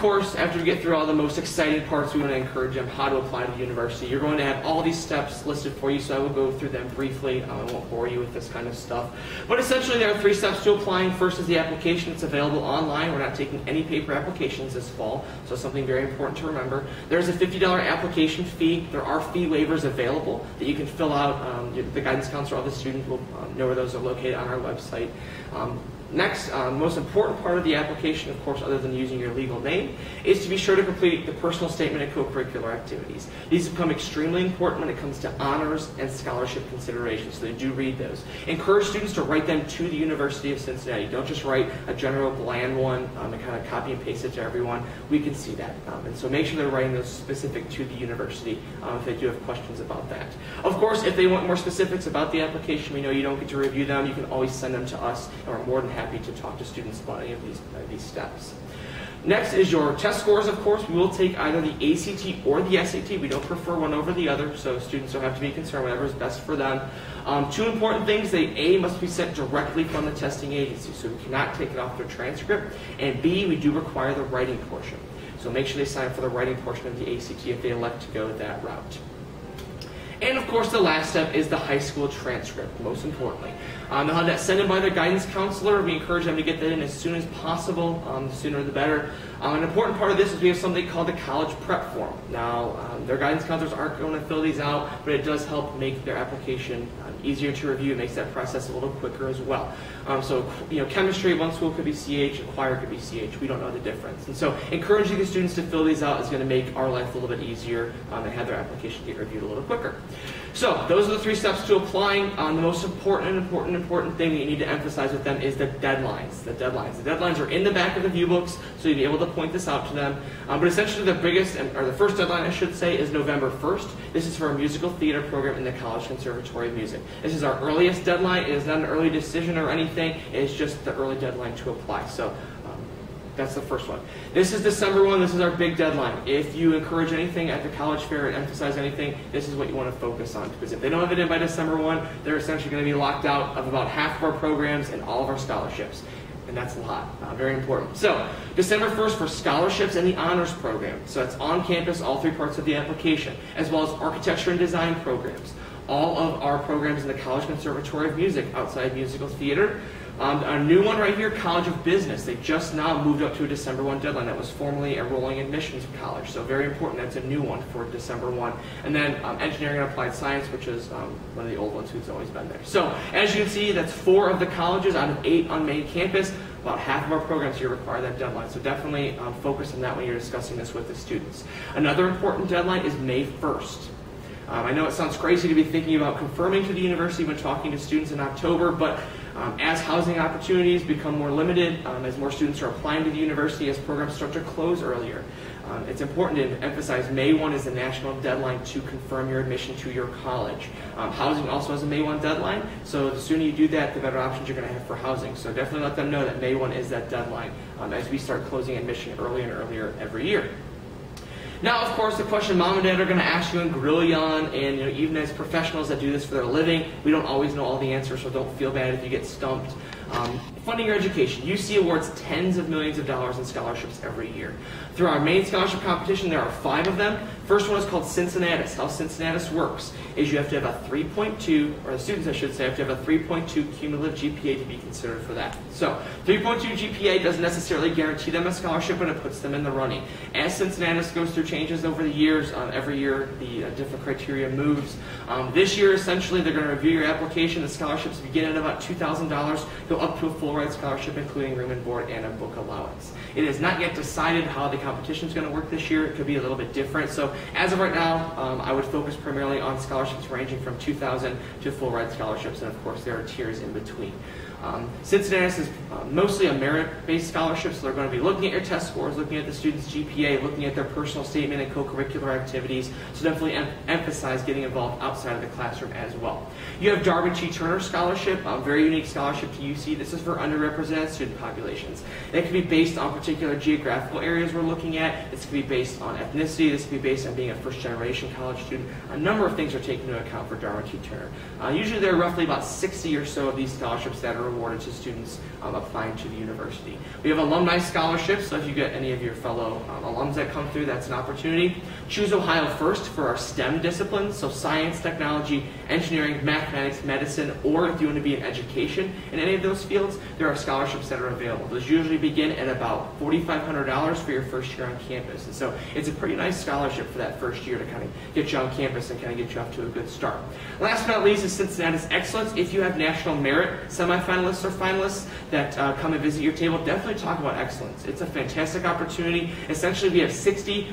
course, after we get through all the most exciting parts, we want to encourage them how to apply to the university. You're going to have all these steps listed for you, so I will go through them briefly. I won't bore you with this kind of stuff. But essentially, there are 3 steps to applying. First is the application. It's available online. We're not taking any paper applications this fall, so something very important to remember. There's a $50 application fee. There are fee waivers available that you can fill out. The guidance counselor, all the students will know where those are located on our website. Next, most important part of the application, of course, other than using your legal name, is to be sure to complete the personal statement and co-curricular activities. These become extremely important when it comes to honors and scholarship considerations, so they do read those. Encourage students to write them to the University of Cincinnati. Don't just write a general bland one and kind of copy and paste it to everyone. We can see that. And so make sure they're writing those specific to the university if they do have questions about that. Of course, if they want more specifics about the application, we know you don't get to review them. You can always send them to us, and we're more than happy to talk to students about any of these steps. Next is your test scores, of course. We will take either the ACT or the SAT. We don't prefer one over the other, so students don't have to be concerned, whatever is best for them. 2 important things: A must be sent directly from the testing agency, so we cannot take it off their transcript, and B, we do require the writing portion. So make sure they sign up for the writing portion of the ACT if they elect to go that route. And of course, the last step is the high school transcript, most importantly. They'll have that sent in by their guidance counselor. We encourage them to get that in as soon as possible. The sooner the better. An important part of this is we have something called the college prep form. Now, their guidance counselors aren't going to fill these out, but it does help make their application easier to review. It makes that process a little quicker as well. So, chemistry, one school could be CH, choir could be CH. We don't know the difference. And so, encouraging the students to fill these out is going to make our life a little bit easier and have their application get reviewed a little quicker. So, those are the 3 steps to applying. The most important thing that you need to emphasize with them is the deadlines. The deadlines are in the back of the view books, so you'll be able to point this out to them. But essentially, the biggest, or the first deadline, I should say, is November 1st. This is for our musical theater program in the College Conservatory of Music. This is our earliest deadline. It is not an early decision or anything. It is just the early deadline to apply. So that's the first one. This is December 1. This is our big deadline. If you encourage anything at the college fair and emphasize anything, this is what you want to focus on. Because if they don't have it in by December 1, they're essentially going to be locked out of about half of our programs and all of our scholarships. And that's a lot. Very important. So, December 1st for scholarships and the honors program. So that's on campus, all 3 parts of the application, as well as architecture and design programs. All of our programs in the College Conservatory of Music outside musical theater. A new one right here, College of Business. They just now moved up to a December 1 deadline. That was formerly a rolling admissions college. So very important. That's a new one for December 1. And then Engineering and Applied Science, which is one of the old ones who's always been there. So as you can see, that's 4 of the colleges out of 8 on main campus. About half of our programs here require that deadline. So definitely focus on that when you're discussing this with the students. Another important deadline is May 1st. I know it sounds crazy to be thinking about confirming to the university when talking to students in October, but as housing opportunities become more limited, as more students are applying to the university, as programs start to close earlier, it's important to emphasize May 1 is the national deadline to confirm your admission to your college. Housing also has a May 1 deadline, so the sooner you do that, the better options you're going to have for housing. So definitely let them know that May 1 is that deadline as we start closing admission earlier and earlier every year. Now, of course, the question Mom and Dad are going to ask you and grill you on, and even as professionals that do this for their living, we don't always know all the answers, so don't feel bad if you get stumped. Funding your education. UC awards tens of millions of dollars in scholarships every year. Through our main scholarship competition, there are 5 of them. First one is called Cincinnatus. How Cincinnatus works is you have to have a 3.2, or the students I should say, have to have a 3.2 cumulative GPA to be considered for that. So 3.2 GPA doesn't necessarily guarantee them a scholarship, but it puts them in the running. As Cincinnatus goes through changes over the years, every year the different criteria moves. This year, essentially, they're going to review your application. The scholarships begin at about $2,000, go up to a full ride scholarship, including room and board and a book allowance. It is not yet decided how the competition is going to work this year. It could be a little bit different. So as of right now, I would focus primarily on scholarships ranging from $2,000 to full ride scholarships, and of course there are tiers in between. Cincinnatus is mostly a merit-based scholarship, so they're going to be looking at your test scores, looking at the student's GPA, looking at their personal statement and co-curricular activities, so definitely emphasize getting involved outside of the classroom as well. You have Darwin T. Turner Scholarship, a very unique scholarship to UC. This is for underrepresented student populations. It can be based on particular geographical areas we're looking at. This can be based on ethnicity. This can be based on being a first-generation college student. A number of things are taken into account for Darwin T. Turner. Usually there are roughly about 60 or so of these scholarships that are awarded to students applying to the university. We have alumni scholarships, so if you get any of your fellow alums that come through, that's an opportunity. Choose Ohio First for our STEM disciplines, so science, technology, engineering, mathematics, medicine, or if you want to be in education in any of those fields, there are scholarships that are available. Those usually begin at about $4,500 for your first year on campus. And so it's a pretty nice scholarship for that first year to kind of get you on campus and kind of get you off to a good start. Last but not least is Cincinnati's Excellence. If you have national merit semifinalists or finalists that come and visit your table, definitely talk about Excellence. It's a fantastic opportunity. Essentially, we have 60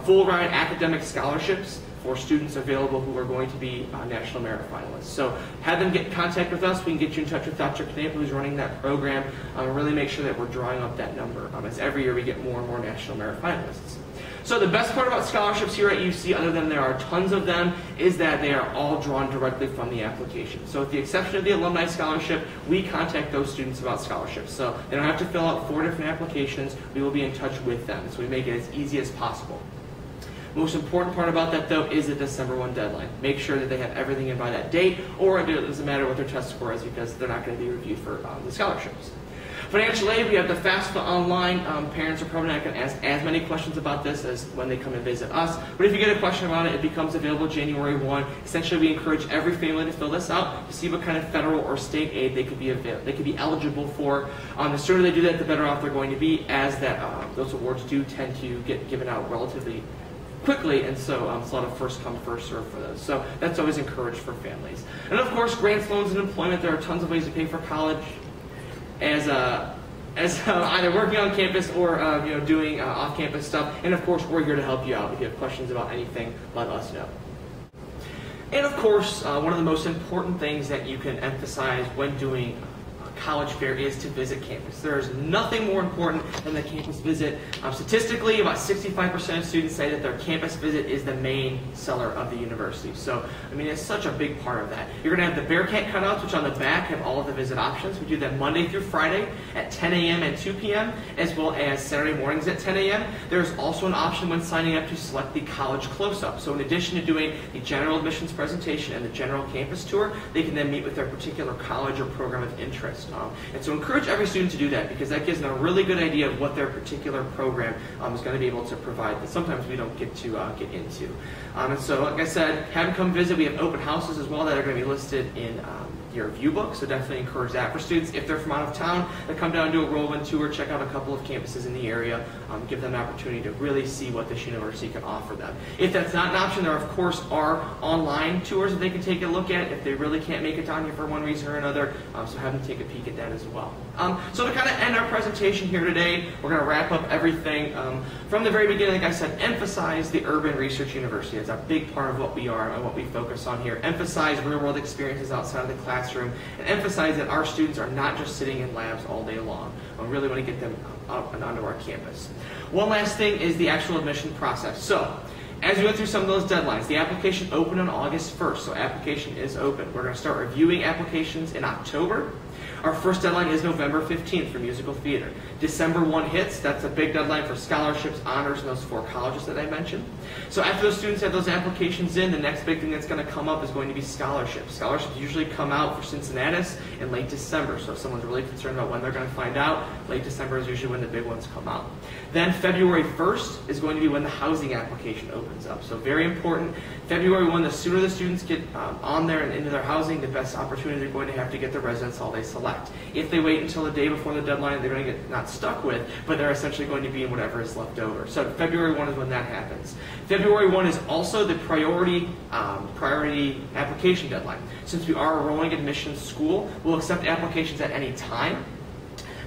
full-ride academic scholarships for students available who are going to be national merit finalists. So have them get in contact with us. We can get you in touch with Dr. Knapp, who's running that program, and really make sure that we're drawing up that number as every year we get more and more national merit finalists. So the best part about scholarships here at UC, other than there are tons of them, is that they are all drawn directly from the application. So with the exception of the alumni scholarship, we contact those students about scholarships. So they don't have to fill out 4 different applications. We will be in touch with them. So we make it as easy as possible. Most important part about that, though, is the December 1 deadline. Make sure that they have everything in by that date, or it doesn't matter what their test score is because they're not going to be reviewed for the scholarships. Financial aid, we have the FAFSA online. Parents are probably not going to ask as many questions about this as when they come and visit us. But if you get a question about it, it becomes available January 1. Essentially, we encourage every family to fill this out to see what kind of federal or state aid they could be eligible for. The sooner they do that, the better off they're going to be, as that those awards do tend to get given out relatively quickly, and so it's a lot of first come, first serve for those. So that's always encouraged for families. And of course, grants, loans, and employment. There are tons of ways to pay for college as either working on campus or doing off-campus stuff. And of course, we're here to help you out. If you have questions about anything, let us know. And of course, one of the most important things that you can emphasize when doing college fair is to visit campus. There is nothing more important than the campus visit. Statistically, about 65% of students say that their campus visit is the main seller of the university. So, I mean, it's such a big part of that. You're going to have the Bearcat cutouts, which on the back have all of the visit options. We do that Monday through Friday at 10 a.m. and 2 p.m., as well as Saturday mornings at 10 a.m. There's also an option when signing up to select the college close-up. So in addition to doing the general admissions presentation and the general campus tour, they can then meet with their particular college or program of interest. And so encourage every student to do that, because that gives them a really good idea of what their particular program is going to be able to provide that sometimes we don't get to get into. And so, like I said, have them come visit. We have open houses as well that are going to be listed in your view book, so definitely encourage that for students. If they're from out of town, they come down and do a whirlwind tour, check out a couple of campuses in the area, give them an opportunity to really see what this university can offer them. If that's not an option, there of course are online tours that they can take a look at if they really can't make it down here for one reason or another, so have them take a peek at that as well. So to kind of end our presentation here today, we're going to wrap up everything. From the very beginning, like I said, emphasize the Urban Research University. It's a big part of what we are and what we focus on here. Emphasize real-world experiences outside of the classroom, and emphasize that our students are not just sitting in labs all day long. We really want to get them up and onto our campus. One last thing is the actual admission process. So, as we went through some of those deadlines, the application opened on August 1st, so application is open. We're going to start reviewing applications in October. Our first deadline is November 15th for musical theater. December 1 hits, that's a big deadline for scholarships, honors, and those 4 colleges that I mentioned. So after those students have those applications in, the next big thing that's going to come up is going to be scholarships. Scholarships usually come out for Cincinnatus in late December, so if someone's really concerned about when they're going to find out, late December is usually when the big ones come out. Then February 1st is going to be when the housing application opens up. So very important. February 1, the sooner the students get on there and into their housing, the best opportunity they're going to have to get the residence hall they select. If they wait until the day before the deadline, they're going to get not stuck with, but they're essentially going to be in whatever is left over. So February 1 is when that happens. February 1 is also the priority application deadline. Since we are a rolling admissions school, we'll accept applications at any time.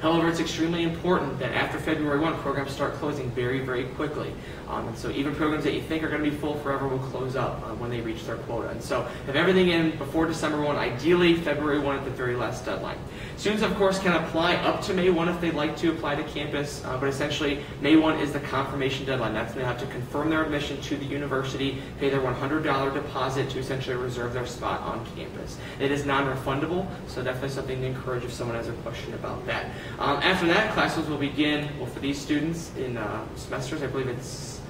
However, it's extremely important that after February 1, programs start closing very, very quickly. And so even programs that you think are going to be full forever will close up when they reach their quota. And so have everything in before December 1, ideally February 1 at the very last deadline. Students, of course, can apply up to May 1 if they'd like to apply to campus, but essentially May 1 is the confirmation deadline. That's when they have to confirm their admission to the university, pay their $100 deposit to essentially reserve their spot on campus. It is non-refundable, so definitely something to encourage if someone has a question about that. After that, classes will begin, well, for these students in semesters, I believe it's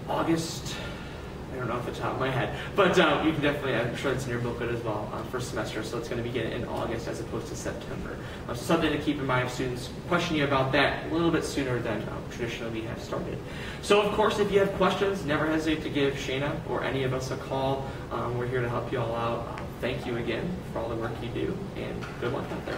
August I don't know off the top of my head, but you can definitely, I'm sure it's in your booklet as well, first semester, so it's going to begin in August as opposed to September. So something to keep in mind if students question you about that a little bit sooner than traditionally we have started. So of course, if you have questions, never hesitate to give Shayna or any of us a call. We're here to help you all out. Thank you again for all the work you do, and good luck out there.